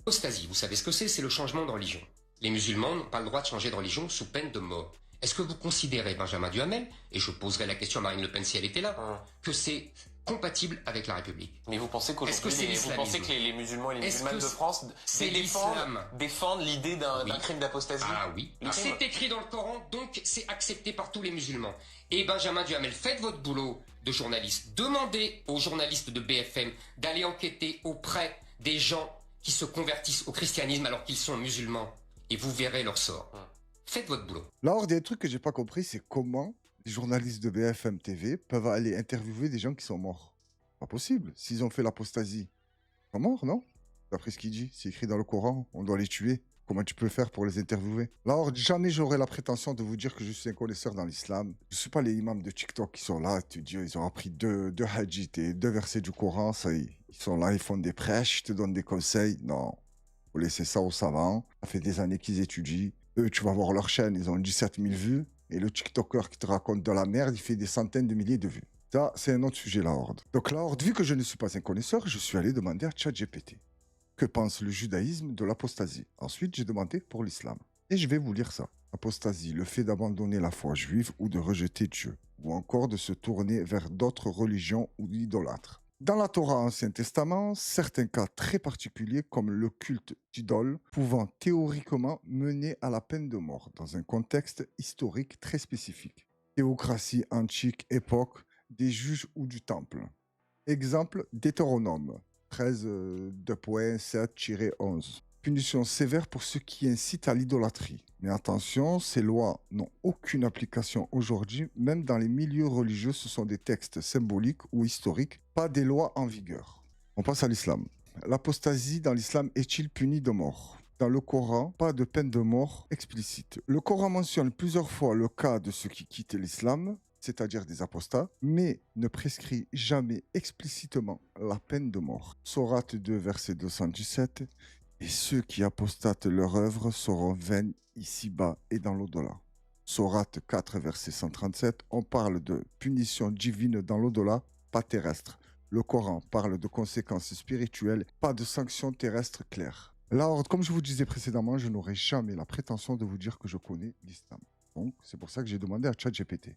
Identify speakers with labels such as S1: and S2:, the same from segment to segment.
S1: Apostasie, vous savez ce que c'est? C'est le changement de religion. Les musulmans n'ont pas le droit de changer de religion sous peine de mort. Est-ce que vous considérez, Benjamin Duhamel, et je poserai la question à Marine Le Pen si elle était là,
S2: Hum.
S1: que c'est compatible avec la République?
S2: Mais vous pensez
S1: Est-ce que
S2: qu'aujourd'hui,
S1: c'est
S2: vous pensez
S1: l'islamisme?
S2: que les musulmans et les
S1: Est-ce
S2: musulmanes
S1: que
S2: de France
S1: c'est l'islam?
S2: défendent l'idée d'un
S1: Oui.
S2: crime d'apostasie?
S1: Ah oui.
S2: Le crime.
S1: C'est écrit dans le Coran, donc c'est accepté par tous les musulmans. Et Benjamin Duhamel, faites votre boulot de journaliste. Demandez aux journalistes de BFM d'aller enquêter auprès des gens qui se convertissent au christianisme alors qu'ils sont musulmans. Et vous verrez leur sort. Faites votre boulot.
S3: Là, il y a un truc que j'ai pas compris, c'est comment les journalistes de BFM TV peuvent aller interviewer des gens qui sont morts. Pas possible. S'ils ont fait l'apostasie, ils sont morts, non? D'après ce qu'il dit, c'est écrit dans le Coran, on doit les tuer. Comment tu peux faire pour les interviewer? Là, jamais j'aurai la prétention de vous dire que je suis un connaisseur dans l'islam. Je ne suis pas les imams de TikTok qui sont là, tu dis, ils ont appris deux hadiths et 2 versets du Coran, ça y est. Ils sont là, ils font des prêches, ils te donnent des conseils. Non, faut laisser ça aux savants. Ça fait des années qu'ils étudient. Eux, tu vas voir leur chaîne, ils ont 17 000 vues. Et le TikToker qui te raconte de la merde, il fait des centaines de milliers de vues. Ça, c'est un autre sujet, la Horde. Donc, la Horde, vu que je ne suis pas un connaisseur, je suis allé demander à ChatGPT. Que pense le judaïsme de l'apostasie? Ensuite, j'ai demandé pour l'islam. Et je vais vous lire ça. Apostasie, le fait d'abandonner la foi juive ou de rejeter Dieu, ou encore de se tourner vers d'autres religions ou idolâtres. Dans la Torah Ancien Testament, certains cas très particuliers comme le culte d'idoles pouvant théoriquement mener à la peine de mort dans un contexte historique très spécifique. Théocratie antique, époque des juges ou du temple. Exemple, Deutéronome 13, 2.7-11. Punition sévère pour ceux qui incitent à l'idolâtrie. Mais attention, ces lois n'ont aucune application aujourd'hui, même dans les milieux religieux, ce sont des textes symboliques ou historiques, pas des lois en vigueur. On passe à l'islam. L'apostasie dans l'islam est-il puni de mort? Dans le Coran, pas de peine de mort explicite. Le Coran mentionne plusieurs fois le cas de ceux qui quittent l'islam, c'est-à-dire des apostats, mais ne prescrit jamais explicitement la peine de mort. Sourate 2, verset 217. Et ceux qui apostatent leur œuvre seront vaines ici-bas et dans l'au-delà. Sourate 4, verset 137, on parle de punition divine dans l'au-delà, pas terrestre. Le Coran parle de conséquences spirituelles, pas de sanctions terrestres claires. Là, comme je vous disais précédemment, je n'aurai jamais la prétention de vous dire que je connais l'islam. Donc, c'est pour ça que j'ai demandé à ChatGPT.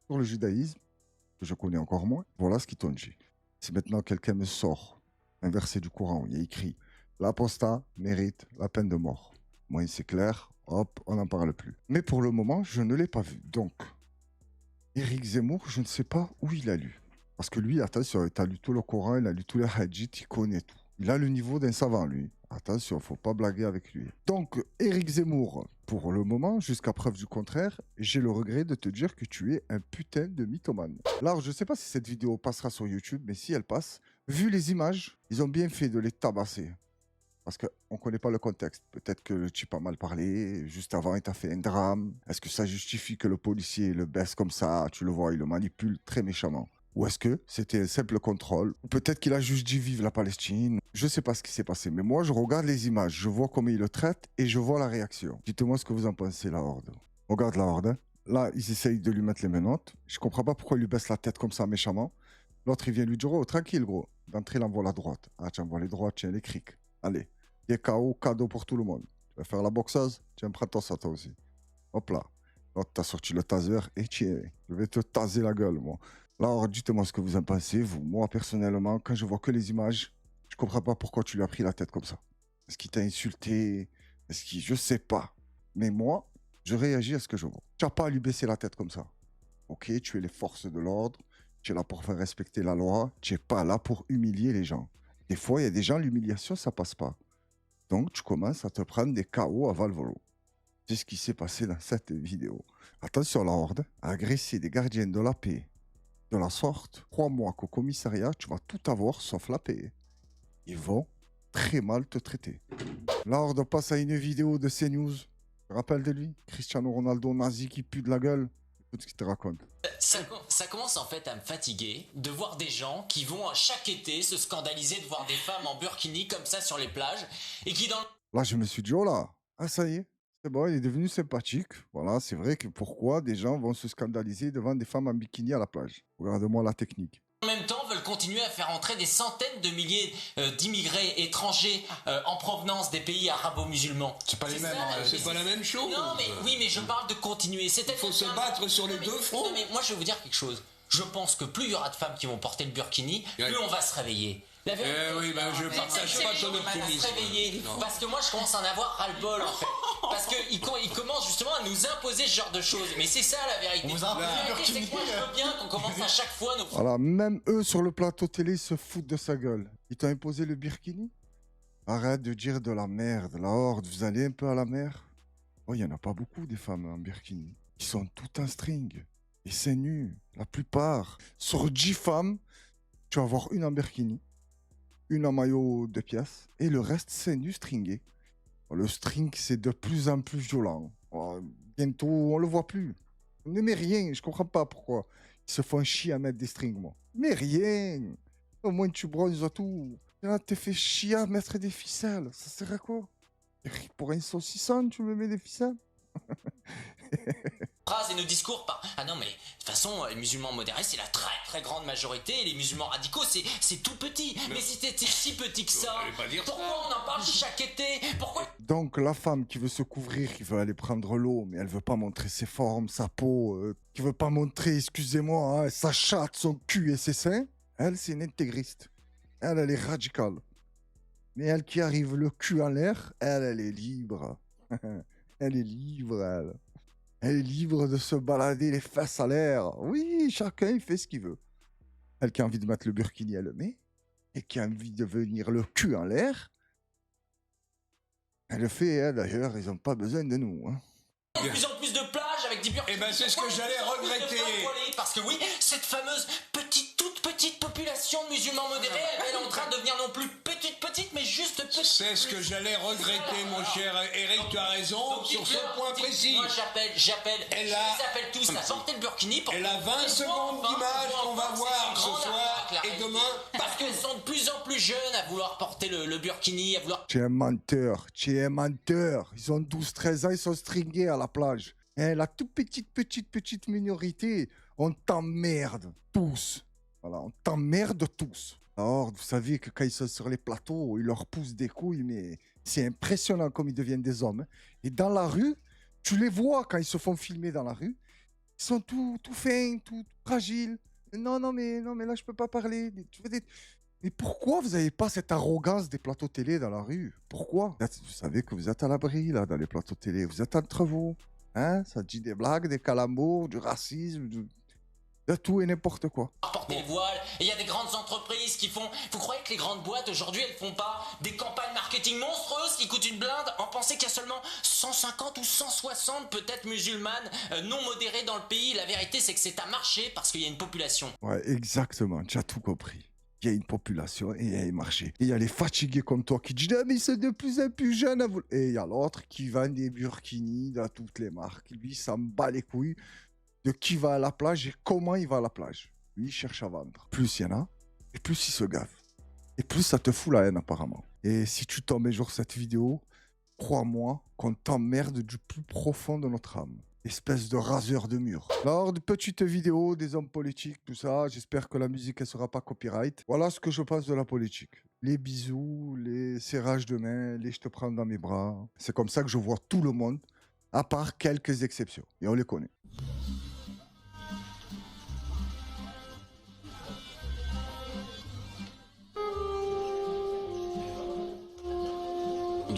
S3: Pour le judaïsme, que je connais encore moins, voilà ce qu'ils t'ont dit. Si maintenant quelqu'un me sort un verset du Coran où il y a écrit l'apostat mérite la peine de mort. Moi, c'est clair, hop, on n'en parle plus. Mais pour le moment, je ne l'ai pas vu. Donc, Éric Zemmour, je ne sais pas où il a lu. Parce que lui, attention, il a lu tout le Coran, il a lu tous les hadiths, il connaît tout. Il a le niveau d'un savant, lui. Attention, faut pas blaguer avec lui. Donc, Éric Zemmour, pour le moment, jusqu'à preuve du contraire, j'ai le regret de te dire que tu es un putain de mythomane. Alors, je sais pas si cette vidéo passera sur YouTube, mais si elle passe, vu les images, ils ont bien fait de les tabasser. Parce qu'on ne connaît pas le contexte. Peut-être que le type a mal parlé, juste avant il t'a fait un drame. Est-ce que ça justifie que le policier le baisse comme ça? Tu le vois, il le manipule très méchamment. Ou est-ce que c'était un simple contrôle? Ou peut-être qu'il a juste dit vive la Palestine. Je ne sais pas ce qui s'est passé. Mais moi, je regarde les images, je vois comment il le traite et je vois la réaction. Dites-moi ce que vous en pensez, la Horde. Regarde la Horde. Hein. Là, ils essayent de lui mettre les menottes. Je comprends pas pourquoi il lui baisse la tête comme ça méchamment. L'autre, il vient lui dire, oh, tranquille, gros. D'entrée, il envoie la droite. Ah, tu envoies les droites, tiens, les crics. Allez. Des KO, cadeau pour tout le monde. Tu vas faire la boxeuse? Tiens, prends-toi ça, toi aussi. Hop là. L'autre, t'as sorti le taser et tiens, je vais te taser la gueule, moi. Là, alors, dites-moi ce que vous en pensez, vous. Moi, personnellement, quand je vois que les images, je comprends pas pourquoi tu lui as pris la tête comme ça. Est-ce qu'il t'a insulté? Est-ce qu'il... Je sais pas. Mais moi, je réagis à ce que je vois. Tu n'as pas à lui baisser la tête comme ça. Ok, tu es les forces de l'ordre. Tu es là pour faire respecter la loi. Tu n'es pas là pour humilier les gens. Des fois, il y a des gens, l'humiliation, ça passe pas. Donc, tu commences à te prendre des KO à Valvolo. C'est ce qui s'est passé dans cette vidéo. Attention, la Horde, agresser des gardiens de la paix de la sorte, crois-moi qu'au commissariat, tu vas tout avoir sauf la paix. Ils vont très mal te traiter. La Horde passe à une vidéo de CNews. Tu te rappelles de lui? Cristiano Ronaldo nazi qui pue de la gueule. Écoute ce qu'il te raconte.
S4: Ça commence en fait à me fatiguer de voir des gens qui vont chaque été se scandaliser de voir des femmes en burkini comme ça sur les plages et qui dans...
S3: Là, je me suis dit, oh là, ah ça y est, c'est bon, il est devenu sympathique. Voilà, c'est vrai que pourquoi des gens vont se scandaliser devant des femmes en bikini à la plage? Regarde-moi la technique.
S4: en même temps veulent continuer à faire entrer des centaines de milliers d'immigrés étrangers en provenance des pays arabo-musulmans.
S5: C'est pas les mêmes,
S4: ça,
S5: hein,
S4: mais
S5: c'est pas la même chose.
S4: Non, mais oui, mais je parle de continuer. Il
S5: faut se battre sur les deux fronts.
S4: Non, mais moi, je vais vous dire quelque chose. Je pense que plus il y aura de femmes qui vont porter le burkini, plus on va se réveiller. La vérité,
S5: oui, ben je partage pas ton optimisme.
S4: Parce que moi, je commence à en avoir ras-le-bol, en fait. Parce qu'ils commencent justement à nous imposer ce genre de choses. Mais c'est ça la vérité.
S2: On vous impose
S4: La
S2: le
S4: vérité, c'est que moi, je veux bien qu'on commence à chaque fois nos...
S3: Voilà, même eux sur le plateau télé ils se foutent de sa gueule. Ils t'ont imposé le burkini? Arrête de dire de la merde. La horde, vous allez un peu à la mer? Oh, il n'y en a pas beaucoup des femmes en burkini. Ils sont tout un string. Et c'est nu, la plupart. Sur 10 femmes, tu vas avoir une en burkini, une en maillot de pièces, et le reste, c'est nu stringé. Le string, c'est de plus en plus violent. Oh, bientôt, on le voit plus. On ne met rien, je comprends pas pourquoi. Ils se font chier à mettre des strings, moi. Mais rien. Au moins, tu bronzes à tout. Là, t'es fait chier à mettre des ficelles. Ça sert à quoi? Pour un saucisson, tu me mets des ficelles?
S4: phrases et nos discours par... Ah non, mais de toute façon, les musulmans modérés, c'est la très très grande majorité, et les musulmans radicaux, c'est tout petit. Mais si c'était si petit que ça, pourquoi on en parle chaque été? Pourquoi...
S3: Donc, la femme qui veut se couvrir, qui veut aller prendre l'eau, mais elle veut pas montrer ses formes, sa peau, qui veut pas montrer, excusez-moi, hein, sa chatte, son cul et ses seins, elle, c'est une intégriste. Elle est radicale. Mais elle qui arrive le cul en l'air, elle est libre. Elle est libre, elle. Elle est libre de se balader les fesses à l'air. Oui, chacun il fait ce qu'il veut. Elle qui a envie de mettre le burkini, elle le met. Et qui a envie de venir le cul en l'air, elle le fait, hein, d'ailleurs, ils n'ont pas besoin de nous. Hein.
S4: De plus en plus de plages avec des burkinis.
S5: Eh ben, c'est ce que j'allais regretter.
S4: Parce que oui, cette fameuse toute petite population de musulmans modérés, elle est en train de devenir non plus petite, mais juste petite.
S5: C'est ce que j'allais regretter, mon cher Eric, tu as raison,
S4: Donc,
S5: sur ce
S4: Hitler,
S5: point précis.
S4: Moi j'appelle, je les appelle tous à porter le burkini pour...
S5: Elle a 20 secondes d'image qu'on va voir ce soir et demain.
S4: Parce qu'elles sont de plus en plus jeunes à vouloir porter le burkini, à vouloir...
S3: Tu es un menteur, tu es un menteur. Ils ont 12-13 ans, ils sont stringés à la plage. Et la toute petite minorité, on t'emmerde tous. Voilà, on t'emmerde tous. Alors, vous savez que quand ils sont sur les plateaux, ils leur poussent des couilles, mais c'est impressionnant comme ils deviennent des hommes. Et dans la rue, tu les vois quand ils se font filmer dans la rue. Ils sont tout fins, tout fragiles. Non, mais là, je peux pas parler. Mais pourquoi vous n'avez pas cette arrogance des plateaux télé dans la rue? Pourquoi? Vous savez que vous êtes à l'abri, là, dans les plateaux télé. Vous êtes entre vous. Hein? Ça dit des blagues, des calembours, du racisme, de tout et n'importe quoi.
S4: Porter le voile, et il y a des grandes entreprises qui font... Vous croyez que les grandes boîtes aujourd'hui elles font pas des campagnes marketing monstrueuses qui coûtent une blinde en pensant qu'il y a seulement 150 ou 160 peut-être musulmanes non modérées dans le pays? La vérité c'est que c'est un marché parce qu'il y a une population.
S3: Ouais, exactement, tu as tout compris. Il y a une population et il y a un marché. Et il y a les fatigués comme toi qui disent « Ah mais c'est de plus en plus jeune à vous... » Et il y a l'autre qui vend des burkinis dans toutes les marques. Lui, ça me bat les couilles de qui va à la plage et comment il va à la plage. Lui, il cherche à vendre. Plus il y en a, et plus il se gave. Et plus ça te fout la haine apparemment. Et si tu tombes un jour cette vidéo, crois-moi qu'on t'emmerde du plus profond de notre âme. Espèce de raseur de mur. Alors, de petites vidéos des hommes politiques, tout ça. J'espère que la musique, elle sera pas copyright. Voilà ce que je pense de la politique. Les bisous, les serrages de main, les je te prends dans mes bras. C'est comme ça que je vois tout le monde, à part quelques exceptions. Et on les connaît.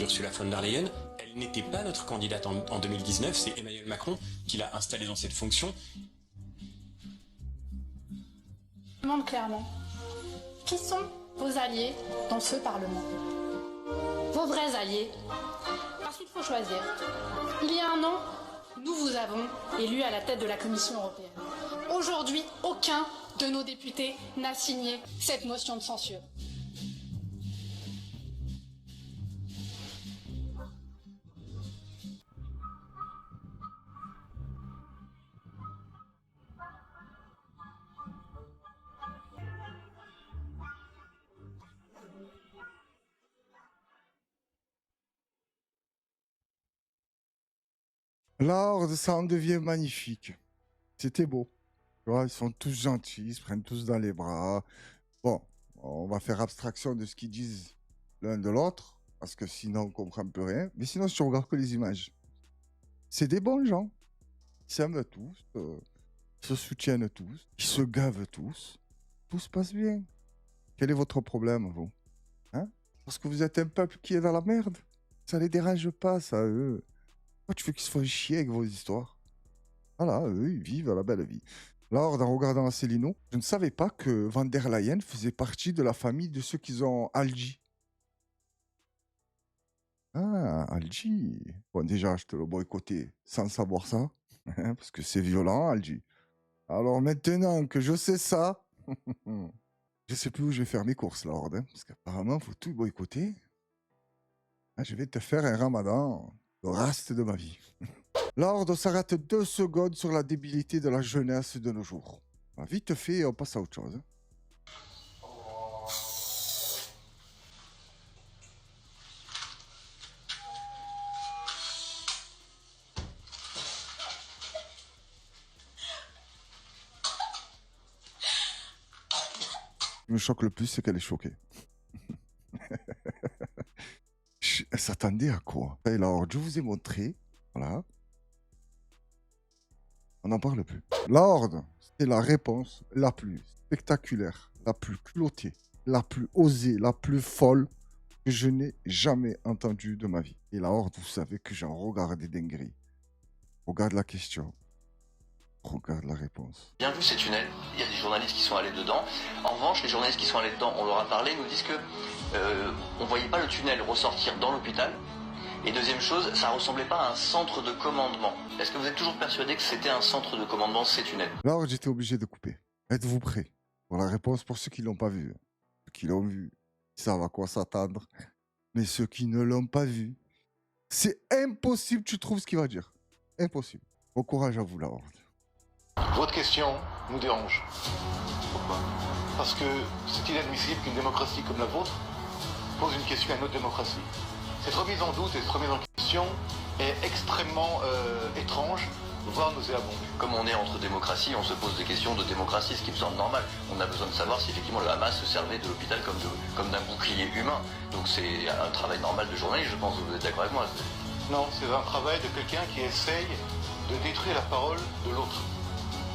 S6: Ursula von der Leyen, elle n'était pas notre candidate en 2019, c'est Emmanuel Macron qui l'a installée dans cette fonction.
S7: Je demande clairement, qui sont vos alliés dans ce Parlement? Vos vrais alliés? Parce qu'il faut choisir. Il y a un an, nous vous avons élu à la tête de la Commission européenne. Aujourd'hui, aucun de nos députés n'a signé cette motion de censure.
S3: La horde, ça en devient magnifique. C'était beau. Tu vois, ils sont tous gentils, ils se prennent tous dans les bras. Bon, on va faire abstraction de ce qu'ils disent l'un de l'autre, parce que sinon on comprend plus rien. Mais sinon, si tu regardes que les images, c'est des bons gens. Ils s'aiment tous, ils se soutiennent tous, ils se gavent tous. Tout se passe bien. Quel est votre problème, vous? Hein? Parce que vous êtes un peuple qui est dans la merde. Ça les dérange pas, ça, eux. Pourquoi tu veux qu'ils se font chier avec vos histoires? Voilà, eux, ils vivent la belle vie. Lors, en regardant Asselineau, je ne savais pas que Van der Leyen faisait partie de la famille de ceux qui ont Algi. Ah, Algi. Bon, déjà, je te le boycottais sans savoir ça, hein, parce que c'est violent, Algi. Alors maintenant que je sais ça, je sais plus où je vais faire mes courses, Lord, hein, parce qu'apparemment, il faut tout boycotter. Ah, je vais te faire un ramadan le reste de ma vie. Lord, on s'arrête 2 secondes sur la débilité de la jeunesse de nos jours. Ah, vite fait, on passe à autre chose. Hein. Ce qui me choque le plus, c'est qu'elle est choquée. Elle s'attendait à quoi? Et alors, je vous ai montré, voilà. On n'en parle plus. Lord, c'est la réponse la plus spectaculaire, la plus culottée, la plus osée, la plus folle que je n'ai jamais entendue de ma vie. Et la Horde, vous savez que j'en regarde des dingueries. Regarde la question. Regarde la réponse.
S8: Bien vu ces tunnels, il y a des journalistes qui sont allés dedans. En revanche, les journalistes qui sont allés dedans, on leur a parlé, nous disent que on voyait pas le tunnel ressortir dans l'hôpital. Et deuxième chose, ça ressemblait pas à un centre de commandement. Est-ce que vous êtes toujours persuadé que c'était un centre de commandement, ces tunnels?
S3: Là, j'étais obligé de couper. Êtes-vous prêts pour la réponse pour ceux qui l'ont pas vu? Ceux qui l'ont vu, ils savent à quoi s'attendre. Mais ceux qui ne l'ont pas vu, c'est impossible, tu trouves ce qu'il va dire. Impossible. Bon courage à vous, la Horde.
S9: Votre question nous dérange. Pourquoi? Parce que c'est inadmissible qu'une démocratie comme la vôtre pose une question à une autre démocratie. Cette remise en doute et cette remise en question est extrêmement étrange, voire nauséabonde.
S8: Comme on est entre démocraties, on se pose des questions de démocratie, ce qui me semble normal. On a besoin de savoir si effectivement le Hamas se servait de l'hôpital comme d'un bouclier humain. Donc c'est un travail normal de journaliste, je pense que vous êtes d'accord avec moi.
S9: Non, c'est un travail de quelqu'un qui essaye de détruire la parole de l'autre.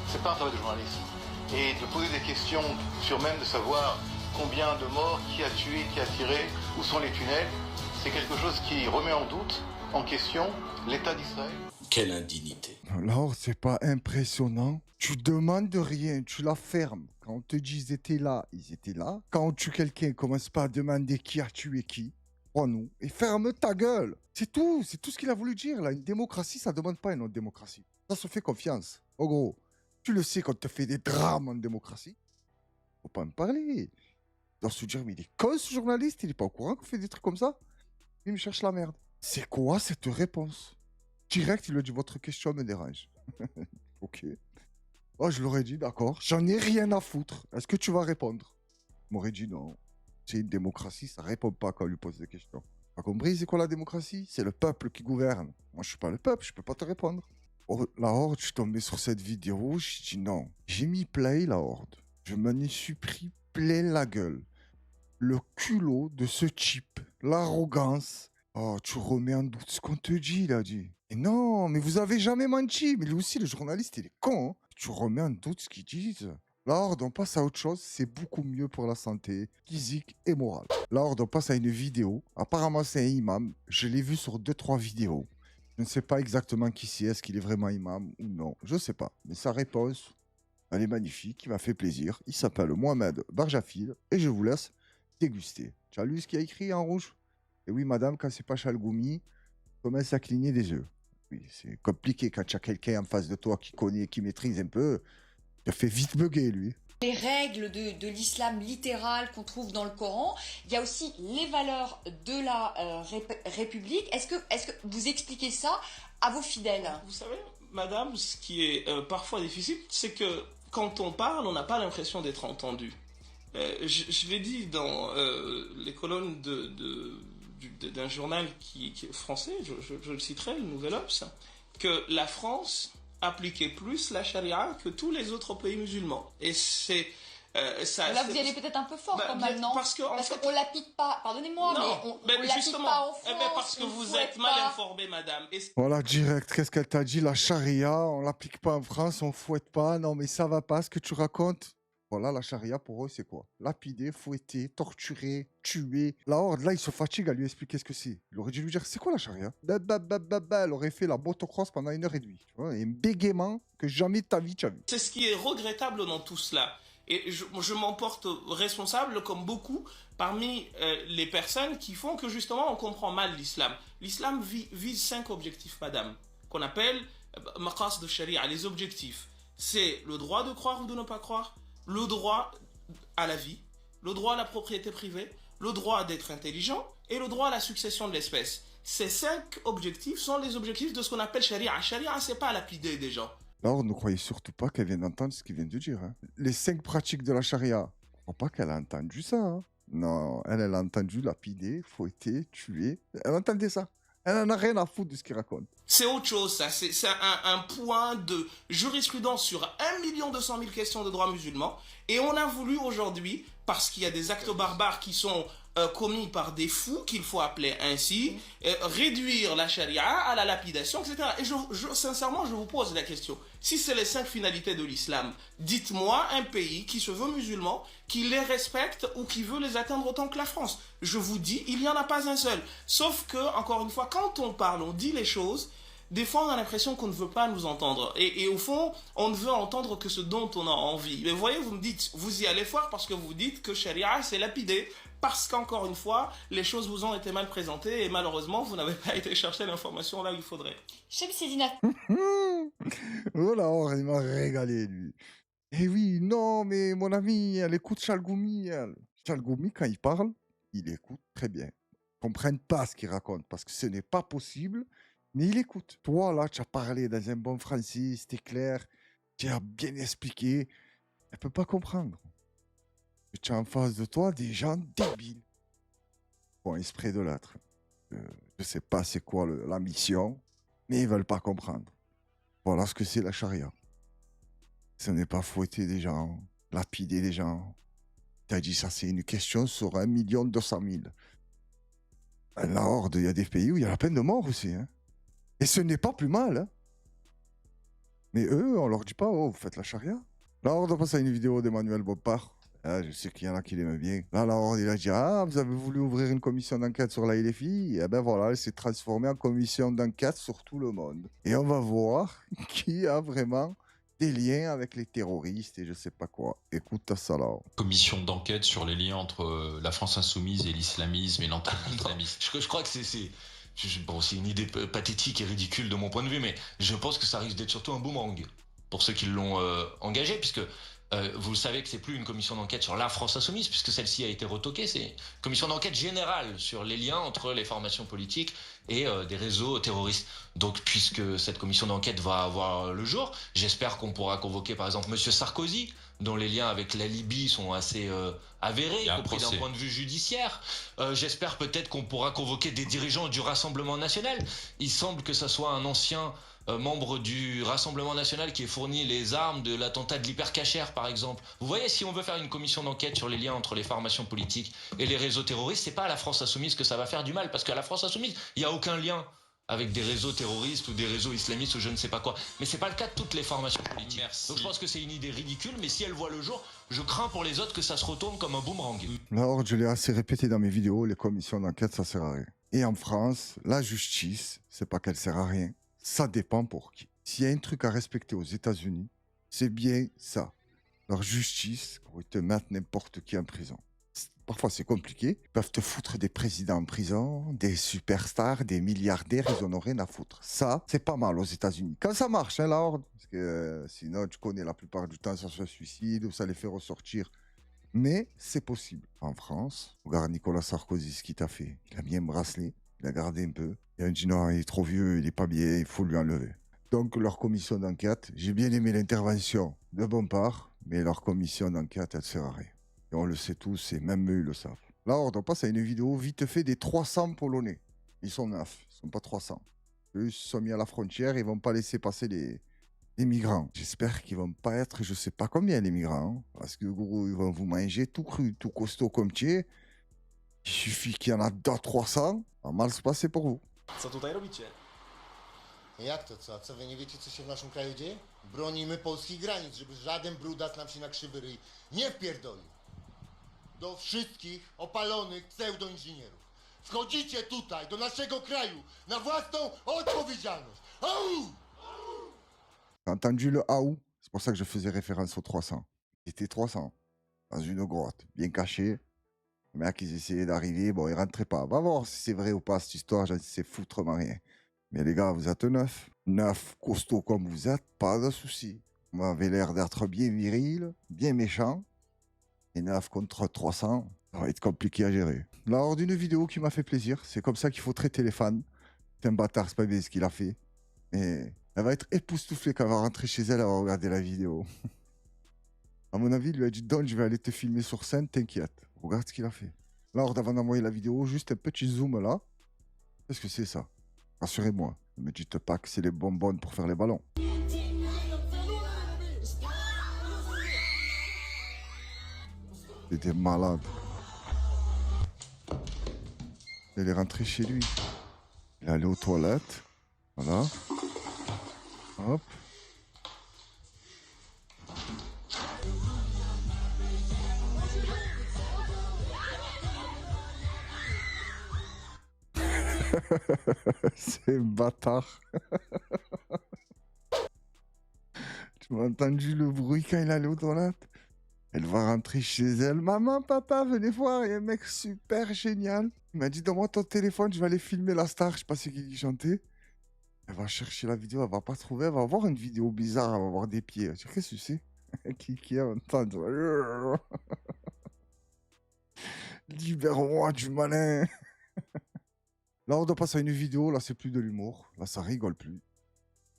S9: C'est pas un travail de journaliste. Et de poser des questions sur même de savoir combien de morts, qui a tué, qui a tiré, où sont les tunnels, c'est quelque chose qui remet en doute, en question, l'État d'Israël.
S6: Quelle indignité.
S3: Alors, c'est pas impressionnant. Tu demandes rien, tu la fermes. Quand on te dit ils étaient là, ils étaient là. Quand on tue quelqu'un, commence pas à demander qui a tué qui. Crois-nous. Et ferme ta gueule. C'est tout ce qu'il a voulu dire là. Une démocratie, ça demande pas une autre démocratie. Ça se fait confiance. En gros, tu le sais quand tu fais des drames en démocratie. Faut pas me parler. Il doit se dire, mais il est con ce journaliste, il est pas au courant qu'on fait des trucs comme ça. Il me cherche la merde. C'est quoi cette réponse? Direct, il lui dit, votre question me dérange. Ok. Oh, je l'aurais dit, d'accord. J'en ai rien à foutre. Est-ce que tu vas répondre? Il m'aurait dit non. C'est une démocratie, ça répond pas quand on lui pose des questions. T'as compris, c'est quoi la démocratie? C'est le peuple qui gouverne. Moi, je suis pas le peuple, je peux pas te répondre. Oh, la Horde, je suis tombé sur cette vidéo, je dis non. J'ai mis play, la Horde. Je m'en y suis pris plein la gueule. Le culot de ce type, l'arrogance. Oh, tu remets en doute ce qu'on te dit, il a dit. Et non, mais vous avez jamais menti. Mais lui aussi, le journaliste, il est con. Hein. Tu remets en doute ce qu'ils disent. La Horde, on passe à autre chose. C'est beaucoup mieux pour la santé physique et morale. La Horde, on passe à une vidéo. Apparemment, c'est un imam. Je l'ai vu sur 2-3 vidéos. Je ne sais pas exactement qui c'est. Est-ce qu'il est vraiment imam ou non? Je ne sais pas. Mais sa réponse, elle est magnifique. Il m'a fait plaisir. Il s'appelle Mohamed Barjafil. Et je vous laisse déguster. Tu as lu ce qu'il a écrit en rouge? Et oui, madame, quand c'est pas Chalgoumi, commence à cligner des yeux. Oui, c'est compliqué quand tu as quelqu'un en face de toi qui connaît, qui maîtrise un peu. Il a fait vite bugger, lui.
S10: Les règles de l'islam littéral qu'on trouve dans le Coran. Il y a aussi les valeurs de la République. Est-ce que vous expliquez ça à vos fidèles?
S11: Vous savez, madame, ce qui est parfois difficile, c'est que quand on parle, on n'a pas l'impression d'être entendu. Je l'ai dit dans les colonnes d'un journal qui est français, je le citerai, le Nouvel Obs, que la France appliquer plus la charia que tous les autres pays musulmans. Et c'est...
S10: Là, vous y allez peut-être un peu fort quand même, non?
S11: Parce qu'on
S10: l'applique pas, pardonnez-moi, mais on l'applique pas en France.
S11: Parce que vous êtes mal informée, madame.
S3: Voilà, direct, qu'est-ce qu'elle t'a dit? La charia, on l'applique pas en France, on fouette pas. Non, mais ça va pas, ce que tu racontes. Voilà, la charia, pour eux, c'est quoi? Lapider, fouetter, torturer, tuer. La horde, là, il se fatigue à lui expliquer ce que c'est. Il aurait dû lui dire, c'est quoi la charia? Elle aurait fait la motocross pendant 1h30. Tu vois, et un bégaiement que jamais de ta vie tu as vu.
S11: C'est ce qui est regrettable dans tout cela. Et je m'en porte responsable, comme beaucoup, parmi les personnes qui font que justement on comprend mal l'islam. L'islam vise 5 objectifs, madame, qu'on appelle maqas de sharia, les objectifs. C'est le droit de croire ou de ne pas croire, le droit à la vie, le droit à la propriété privée, le droit d'être intelligent et le droit à la succession de l'espèce. Ces 5 objectifs sont les objectifs de ce qu'on appelle sharia. Sharia, c'est pas lapider des gens.
S3: Alors, ne croyez surtout pas qu'elle vient d'entendre ce qu'il vient de dire. Hein. Les 5 pratiques de la charia, ne crois pas qu'elle a entendu ça. Hein. Non, elle a entendu lapider, fouetter, tuer. Elle entendait ça. Elle n'en a rien à foutre de ce qu'il raconte.
S11: C'est autre chose, ça. C'est un point de jurisprudence sur 1 200 000 questions de droit musulman. Et on a voulu aujourd'hui, parce qu'il y a des actes barbares qui sont commis par des fous, qu'il faut appeler ainsi, réduire la charia à la lapidation, etc. Et sincèrement, je vous pose la question. Si c'est les 5 finalités de l'islam, dites-moi un pays qui se veut musulman, qui les respecte ou qui veut les atteindre autant que la France. Je vous dis, il n'y en a pas un seul. Sauf que, encore une fois, quand on parle, on dit les choses, des fois on a l'impression qu'on ne veut pas nous entendre. Et au fond, on ne veut entendre que ce dont on a envie. Mais vous voyez, vous me dites, vous y allez fort parce que vous dites que charia, c'est lapidé. Parce qu'encore une fois, les choses vous ont été mal présentées et malheureusement, vous n'avez pas été chercher l'information là où il faudrait.
S10: Chemsedina.
S3: Oh là, il m'a régalé, lui. Eh oui, non, mais mon ami, elle écoute Chalgoumi. Chalgoumi, quand il parle, il écoute très bien. Ils ne comprennent pas ce qu'il raconte parce que ce n'est pas possible, mais il écoute. Toi, là, tu as parlé dans un bon français, c'était clair, tu as bien expliqué. Elle ne peut pas comprendre. Tu as en face de toi des gens débiles. Bon, esprit de l'être. Je ne sais pas c'est quoi la mission, mais ils ne veulent pas comprendre. Voilà ce que c'est la charia. Ce n'est pas fouetter des gens, lapider des gens. Tu as dit ça, c'est une question sur 1 200 000. La horde, il y a des pays où il y a la peine de mort aussi. Hein. Et ce n'est pas plus mal. Hein. Mais eux, on leur dit pas, oh, vous faites la charia. La horde, on passe à une vidéo d'Emmanuel Bompard. Ah, je sais qu'il y en a qui l'aiment bien. Là, la horde, il a dit, ah, vous avez voulu ouvrir une commission d'enquête sur la LFI. Et ben voilà, elle s'est transformée en commission d'enquête sur tout le monde. Et on va voir qui a vraiment des liens avec les terroristes et je sais pas quoi. Écoute ça là.
S12: Commission d'enquête sur les liens entre la France insoumise et l'islamisme et l'anti-islamisme.
S13: Je crois que c'est une idée pathétique et ridicule de mon point de vue, mais je pense que ça risque d'être surtout un boomerang pour ceux qui l'ont engagé, puisque vous savez que c'est plus une commission d'enquête sur la France insoumise, puisque celle-ci a été retoquée, c'est une commission d'enquête générale sur les liens entre les formations politiques et des réseaux terroristes. Donc, puisque cette commission d'enquête va avoir le jour, j'espère qu'on pourra convoquer par exemple Monsieur Sarkozy, dont les liens avec la Libye sont assez avérés, y compris d'un point de vue judiciaire. J'espère peut-être qu'on pourra convoquer des dirigeants du Rassemblement National. Il semble que ça soit un ancien membre du Rassemblement National qui ait fourni les armes de l'attentat de l'Hypercacher, par exemple. Vous voyez, si on veut faire une commission d'enquête sur les liens entre les formations politiques et les réseaux terroristes, c'est pas à la France insoumise que ça va faire du mal, parce qu'à la France insoumise, il n'y a aucun lien avec des réseaux terroristes ou des réseaux islamistes ou je ne sais pas quoi. Mais c'est pas le cas de toutes les formations politiques.
S12: Merci.
S13: Donc je pense que c'est une idée ridicule, mais si elle voit le jour, je crains pour les autres que ça se retourne comme un boomerang.
S3: La horde, je l'ai assez répété dans mes vidéos, les commissions d'enquête, ça sert à rien. Et en France, la justice, c'est pas qu'elle sert à rien. Ça dépend pour qui. S'il y a un truc à respecter aux États-Unis, c'est bien ça. Leur justice, pour te mettre n'importe qui en prison. Parfois, c'est compliqué. Ils peuvent te foutre des présidents en prison, des superstars, des milliardaires, ils en ont rien à foutre. Ça, c'est pas mal aux États-Unis. Quand ça marche, hein, la horde. Parce que sinon, tu connais, la plupart du temps, ça se suicide ou ça les fait ressortir. Mais c'est possible. En France, regarde Nicolas Sarkozy, ce qu'il t'a fait. Il a mis un bracelet, il a gardé un peu. Il a dit non, il est trop vieux, il est pas bien, il faut lui enlever. Donc, leur commission d'enquête, j'ai bien aimé l'intervention de Bompard, mais leur commission d'enquête, elle sert à rien. Et on le sait tous, et même eux, ils le savent. Là, on passe à une vidéo vite fait des 300 Polonais. Ils sont 9, ils sont pas 300. Eux, ils se sont mis à la frontière, ils vont pas laisser passer Les migrants, j'espère qu'ils vont pas être, je sais pas combien les migrants, hein, parce que gros, ils vont vous manger tout cru, tout costaud comme tu es. Il suffit qu'il y en a 200-300, ça va mal se passer pour vous.
S14: Co tutaj robicie?
S15: Jak to co? Co wy nie wiecie, co się w naszym kraju dzieje? Bronimy polskich granic, żeby żaden brudas nam się na krzywy ryj nie wpierdolił. Do wszystkich opalonych pseudoinżynierów. Wchodzicie tutaj, do naszego kraju, na własną odpowiedzialność. Au!
S3: T'as entendu le AOU? C'est pour ça que je faisais référence aux 300. C'était 300, dans une grotte, bien caché. Les mecs, ils essayaient d'arriver, bon, ils rentraient pas. Va voir si c'est vrai ou pas cette histoire, j'en sais foutrement rien. Mais les gars, vous êtes 9. 9 costauds comme vous êtes, pas de souci. Vous m'avez l'air d'être bien viril, bien méchant. Et 9 contre 300, ça va être compliqué à gérer. Lors d'une vidéo qui m'a fait plaisir, c'est comme ça qu'il faut traiter les fans. C'est un bâtard, c'est pas bien ce qu'il a fait. Mais elle va être époustouflée quand elle va rentrer chez elle, elle va regarder la vidéo. À mon avis, il lui a dit, Don, je vais aller te filmer sur scène, t'inquiète. Regarde ce qu'il a fait. Lors avant d'envoyer la vidéo, juste un petit zoom là. Qu'est-ce que c'est ça? Rassurez-moi, ne me dites pas que c'est les bonbonnes pour faire les ballons. C'était malade. Il est rentré chez lui. Il est allé aux toilettes. Voilà. Hop. C'est un bâtard. Tu m'as entendu le bruit quand il allait aux toilettes? Elle va rentrer chez elle. Maman, papa, venez voir. Il y a un mec super génial. Il m'a dit, donne-moi ton téléphone, je vais aller filmer la star. Je sais pas c'est qui chantait. Elle va chercher la vidéo, elle va pas trouver. Elle va voir une vidéo bizarre, elle va voir des pieds. Je dis, qu'est-ce que c'est? Qui a entendre? Libère-moi du malin. Là, on doit passer à une vidéo. Là, c'est plus de l'humour. Là, ça rigole plus.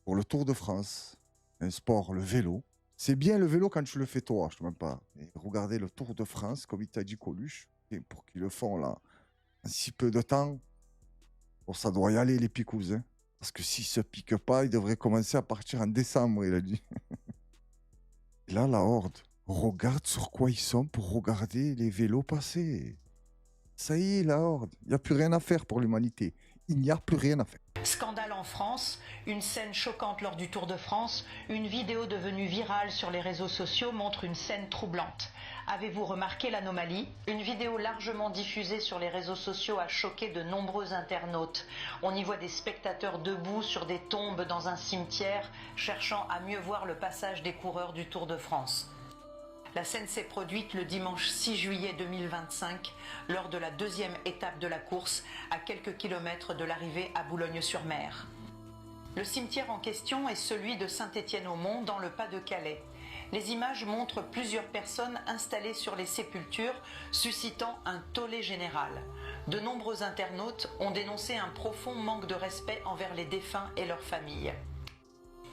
S3: Pour le Tour de France, un sport, le vélo. C'est bien le vélo quand tu le fais toi, je te mens pas. Et regardez le Tour de France, comme il t'a dit Coluche, et pour qu'ils le font là, en si peu de temps, bon, ça doit y aller les picous. Hein. Parce que s'ils se piquent pas, ils devraient commencer à partir en décembre, il a dit. Et là, la horde, regarde sur quoi ils sont pour regarder les vélos passer. Ça y est, la horde, il n'y a plus rien à faire pour l'humanité. Il n'y a plus rien à faire.
S16: Scandale en France, une scène choquante lors du Tour de France, une vidéo devenue virale sur les réseaux sociaux montre une scène troublante. Avez-vous remarqué l'anomalie? Une vidéo largement diffusée sur les réseaux sociaux a choqué de nombreux internautes. On y voit des spectateurs debout sur des tombes dans un cimetière, cherchant à mieux voir le passage des coureurs du Tour de France. La scène s'est produite le dimanche 6 juillet 2025, lors de la deuxième étape de la course, à quelques kilomètres de l'arrivée à Boulogne-sur-Mer. Le cimetière en question est celui de Saint-Étienne-au-Mont, dans le Pas-de-Calais. Les images montrent plusieurs personnes installées sur les sépultures, suscitant un tollé général. De nombreux internautes ont dénoncé un profond manque de respect envers les défunts et leurs familles.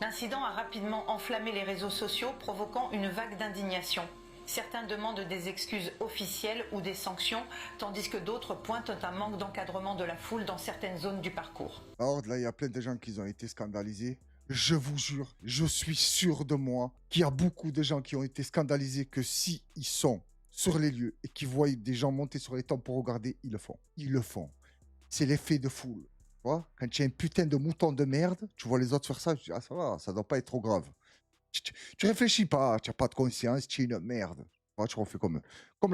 S16: L'incident a rapidement enflammé les réseaux sociaux, provoquant une vague d'indignation. Certains demandent des excuses officielles ou des sanctions, tandis que d'autres pointent un manque d'encadrement de la foule dans certaines zones du parcours.
S3: Alors là, il y a plein de gens qui ont été scandalisés. Je vous jure, je suis sûr de moi qu'il y a beaucoup de gens qui ont été scandalisés que si ils sont sur les lieux et qu'ils voient des gens monter sur les tombes pour regarder, ils le font. Ils le font. C'est l'effet de foule. Tu vois, quand tu as un putain de mouton de merde, tu vois les autres faire ça, tu dis, ah ça va, ça doit pas être trop grave. Tu réfléchis pas, tu n'as pas de conscience, tu es une merde. Tu vois, tu refais comme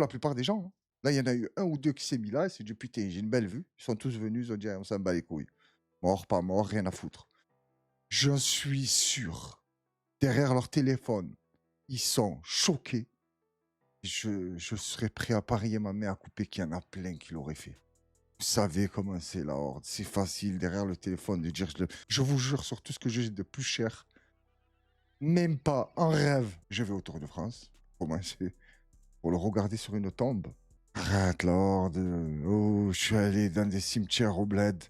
S3: la plupart des gens. Hein. Là, il y en a eu un ou deux qui s'est mis là, et s'est dit, putain, j'ai une belle vue. Ils sont tous venus, ils ont dit, ah, on s'en bat les couilles. Mort, pas mort, rien à foutre. Je suis sûr, derrière leur téléphone, ils sont choqués. Je serais prêt à parier ma main à couper qu'il y en a plein qui l'auraient fait. Vous savez comment c'est la horde. C'est facile derrière le téléphone de dire je vous jure sur tout ce que j'ai de plus cher. Même pas en rêve. Je vais au Tour de France. Commencer pour le regarder sur une tombe. Arrête la horde. Oh, je suis allé dans des cimetières au bled.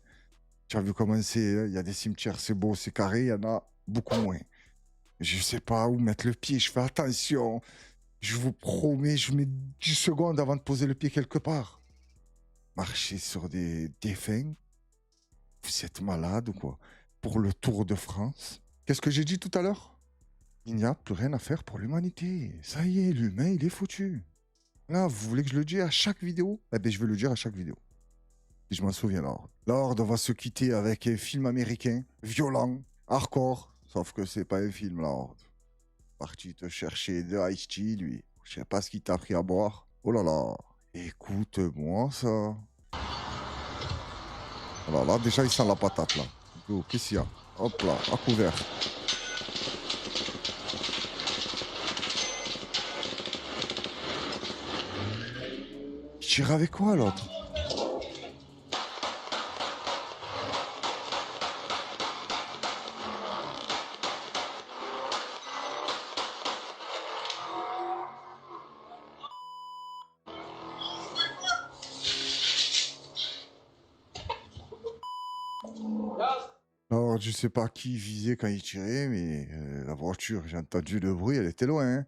S3: Tu as vu comment c'est. Il y a des cimetières, c'est beau, c'est carré. Il y en a beaucoup moins. Je sais pas où mettre le pied. Je fais attention. Je vous promets, je mets 10 secondes avant de poser le pied quelque part. Marcher sur des défunts, vous êtes malade ou quoi? Pour le Tour de France. Qu'est-ce que j'ai dit tout à l'heure? Il n'y a plus rien à faire pour l'humanité. Ça y est, l'humain, il est foutu. Là, vous voulez que je le dise à chaque vidéo? Eh bien, je vais le dire à chaque vidéo. Et je m'en souviens, là. La Horde va se quitter avec un film américain, violent, hardcore. Sauf que c'est pas un film, la Horde. Parti te chercher de Ice-T, lui. Je sais pas ce qu'il t'a pris à boire. Oh là là. Écoute-moi ça. Alors là, déjà, il sent la patate, là. Oh, qu'est-ce qu'il y a? Hop là, à couvert. Il tire avec quoi, l'autre? Alors, je sais pas qui visait quand il tirait, mais la voiture, j'ai entendu le bruit, elle était loin. Hein.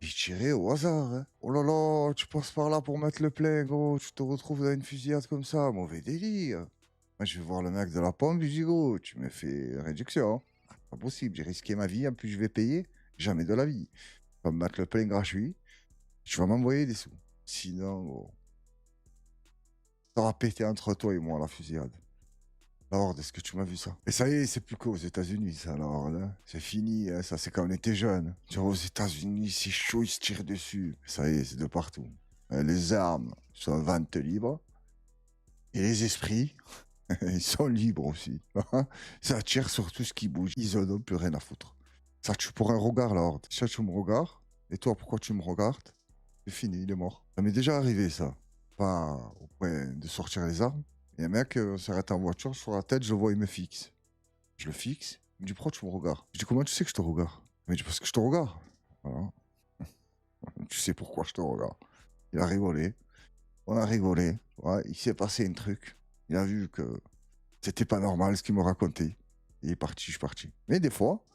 S3: Il tirait au hasard. Hein. Oh là là, tu passes par là pour mettre le plein, gros. Tu te retrouves dans une fusillade comme ça. Mauvais délire. Moi, je vais voir le mec de la pompe, je dis, gros, tu me fais réduction. Ah, pas possible, j'ai risqué ma vie, en plus je vais payer. Jamais de la vie. Tu vas me mettre le plein gratuit. Tu vas m'envoyer des sous. Sinon, gros, ça va péter entre toi et moi, la fusillade. La Horde, est-ce que tu m'as vu ça? Et ça y est, c'est plus qu'aux États-Unis, ça, la Horde. Hein. C'est fini, hein. Ça, c'est quand on était jeune. Tu vois, aux États-Unis, c'est chaud, ils se tirent dessus. Ça y est, c'est de partout. Les armes sont en vente libre. Et les esprits, ils sont libres aussi. Ça tire sur tout ce qui bouge. Ils en ont plus rien à foutre. Ça tue pour un regard, la Horde. Ça, tu me regardes. Et toi, pourquoi tu me regardes? C'est fini, il est mort. Ça m'est déjà arrivé, ça. Pas au point de sortir les armes. Et un mec s'arrête en voiture, sur la tête, je le vois, il me fixe. Je le fixe, il me dit, pourquoi tu me regardes? Je dis, comment tu sais que je te regarde? Il me dit, parce que je te regarde. Voilà. Tu sais pourquoi je te regarde. Il a rigolé. On a rigolé. Ouais, il s'est passé un truc. Il a vu que c'était pas normal ce qu'il me racontait. Il est parti, je suis parti. Mais des fois,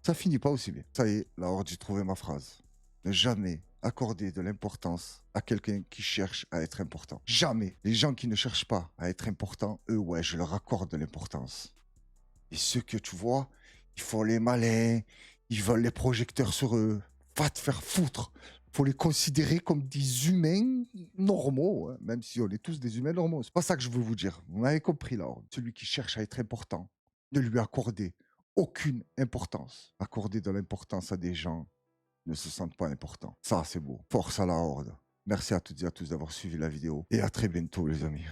S3: ça finit pas aussi bien. Ça y est, la Horde, j'ai trouvé ma phrase. Ne jamais accorder de l'importance à quelqu'un qui cherche à être important. Jamais. Les gens qui ne cherchent pas à être importants, eux, ouais, je leur accorde de l'importance. Et ceux que tu vois, ils font les malins, ils veulent les projecteurs sur eux. Va te faire foutre. Faut les considérer comme des humains normaux, hein, même si on est tous des humains normaux. C'est pas ça que je veux vous dire. Vous m'avez compris, là. Celui qui cherche à être important, ne lui accordez aucune importance. Accorder de l'importance à des gens ne se sentent pas importants. Ça, c'est beau. Force à la Horde. Merci à toutes et à tous d'avoir suivi la vidéo. Et à très bientôt, les amis.